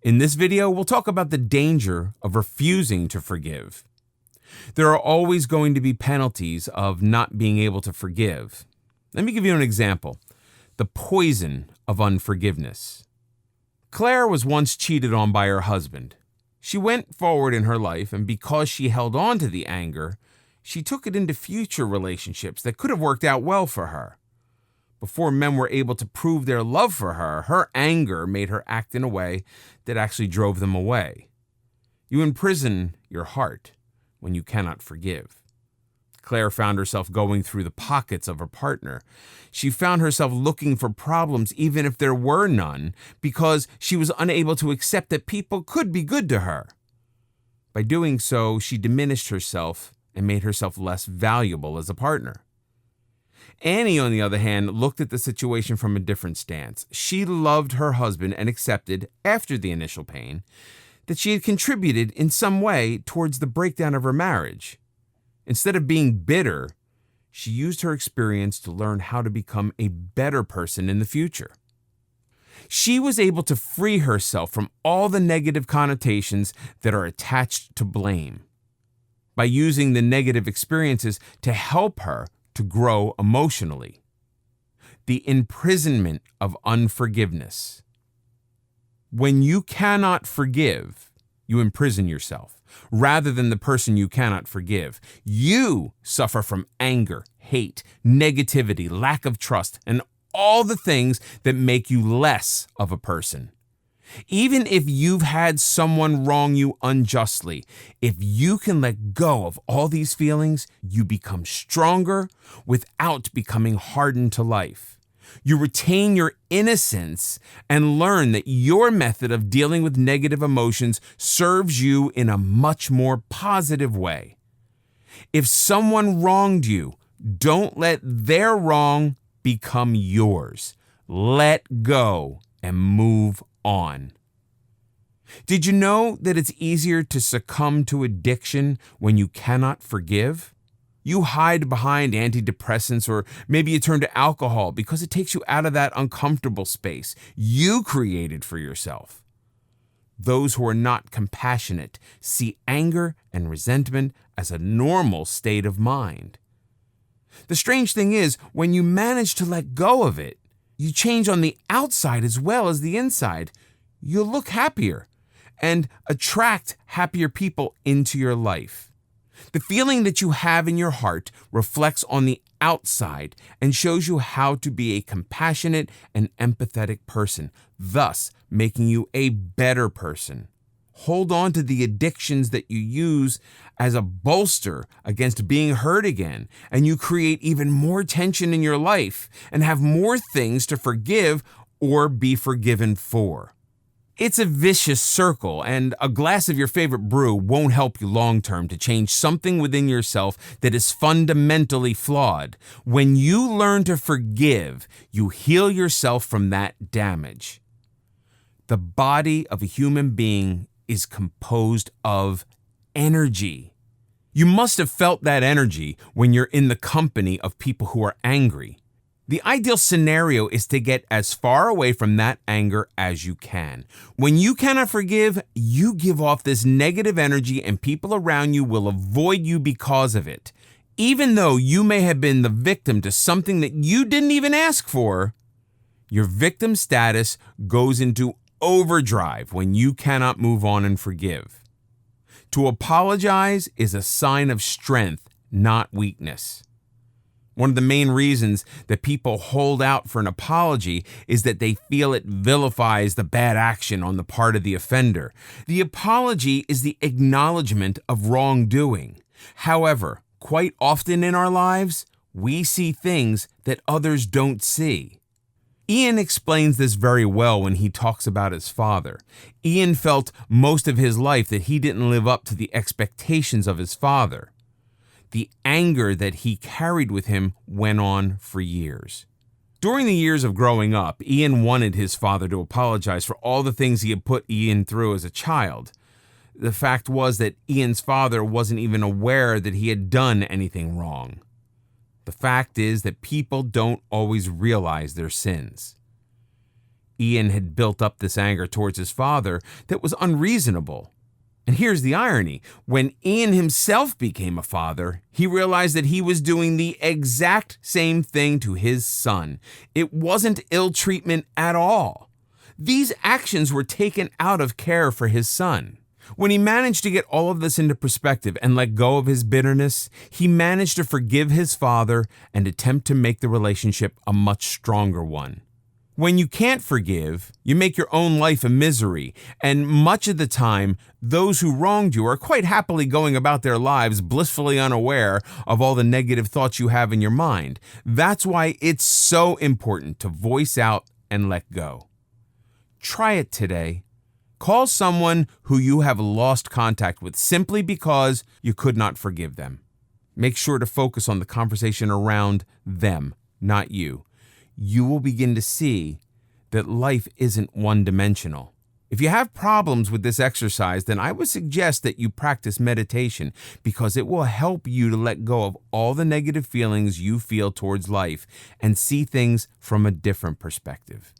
In this video, we'll talk about the danger of refusing to forgive. There are always going to be penalties of not being able to forgive. Let me give you an example. The poison of unforgiveness. Claire was once cheated on by her husband. She went forward in her life, and because she held on to the anger, she took it into future relationships that could have worked out well for her. Before men were able to prove their love for her, her anger made her act in a way that actually drove them away. You imprison your heart when you cannot forgive. Claire found herself going through the pockets of her partner. She found herself looking for problems even if there were none, because she was unable to accept that people could be good to her. By doing so, she diminished herself and made herself less valuable as a partner. Annie, on the other hand, looked at the situation from a different stance. She loved her husband and accepted, after the initial pain, that she had contributed in some way towards the breakdown of her marriage. Instead of being bitter, she used her experience to learn how to become a better person in the future. She was able to free herself from all the negative connotations that are attached to blame by using the negative experiences to help her to grow emotionally. The imprisonment of unforgiveness. When you cannot forgive, you imprison yourself, rather than the person you cannot forgive. You suffer from anger, hate, negativity, lack of trust, and all the things that make you less of a person. Even if you've had someone wrong you unjustly, if you can let go of all these feelings, you become stronger without becoming hardened to life. You retain your innocence and learn that your method of dealing with negative emotions serves you in a much more positive way. If someone wronged you, don't let their wrong become yours. Let go and move on. Did you know that it's easier to succumb to addiction when you cannot forgive? You hide behind antidepressants, or maybe you turn to alcohol because it takes you out of that uncomfortable space you created for yourself. Those who are not compassionate see anger and resentment as a normal state of mind. The strange thing is, when you manage to let go of it, you change on the outside as well as the inside. You'll look happier and attract happier people into your life. The feeling that you have in your heart reflects on the outside and shows you how to be a compassionate and empathetic person, thus making you a better person. Hold on to the addictions that you use as a bolster against being hurt again, and you create even more tension in your life and have more things to forgive or be forgiven for. It's a vicious circle, and a glass of your favorite brew won't help you long-term to change something within yourself that is fundamentally flawed. When you learn to forgive, you heal yourself from that damage. The body of a human being is composed of energy. You must have felt that energy when you're in the company of people who are angry. The ideal scenario is to get as far away from that anger as you can. When you cannot forgive, you give off this negative energy, and people around you will avoid you because of it. Even though you may have been the victim to something that you didn't even ask for, your victim status goes into overdrive when you cannot move on and forgive. To apologize is a sign of strength, not weakness. One of the main reasons that people hold out for an apology is that they feel it vilifies the bad action on the part of the offender. The apology is the acknowledgement of wrongdoing. However, quite often in our lives, we see things that others don't see. Ian explains this very well when he talks about his father. Ian felt most of his life that he didn't live up to the expectations of his father. The anger that he carried with him went on for years. During the years of growing up, Ian wanted his father to apologize for all the things he had put Ian through as a child. The fact was that Ian's father wasn't even aware that he had done anything wrong. The fact is that people don't always realize their sins. Ian had built up this anger towards his father that was unreasonable. And here's the irony. When Ian himself became a father, he realized that he was doing the exact same thing to his son. It wasn't ill treatment at all. These actions were taken out of care for his son. When he managed to get all of this into perspective and let go of his bitterness, he managed to forgive his father and attempt to make the relationship a much stronger one. When you can't forgive, you make your own life a misery, and much of the time, those who wronged you are quite happily going about their lives blissfully unaware of all the negative thoughts you have in your mind. That's why it's so important to voice out and let go. Try it today. Call someone who you have lost contact with simply because you could not forgive them. Make sure to focus on the conversation around them, not you. You will begin to see that life isn't one-dimensional. If you have problems with this exercise, then I would suggest that you practice meditation because it will help you to let go of all the negative feelings you feel towards life and see things from a different perspective.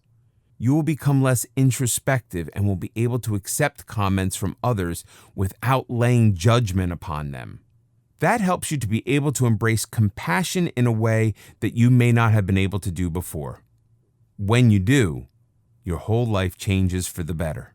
You will become less introspective and will be able to accept comments from others without laying judgment upon them. That helps you to be able to embrace compassion in a way that you may not have been able to do before. When you do, your whole life changes for the better.